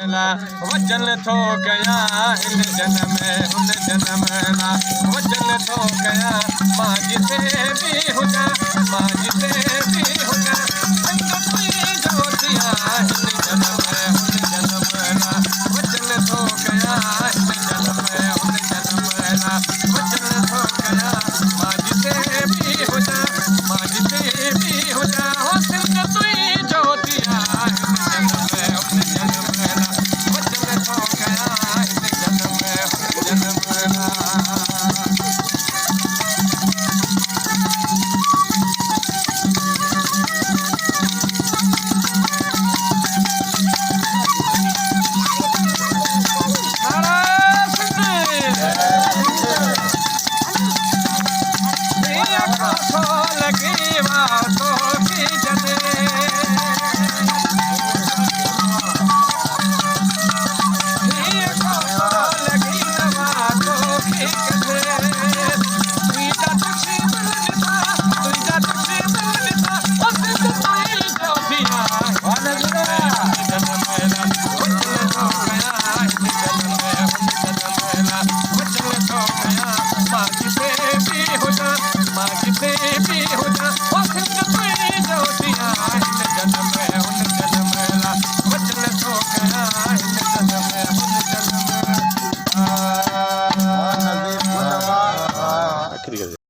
ला वचन थो कया इन जन्म उन जन्म ला वचन थो कया मां जिते भी हुजा मां जिते भी हुजा संगत जो थिया इन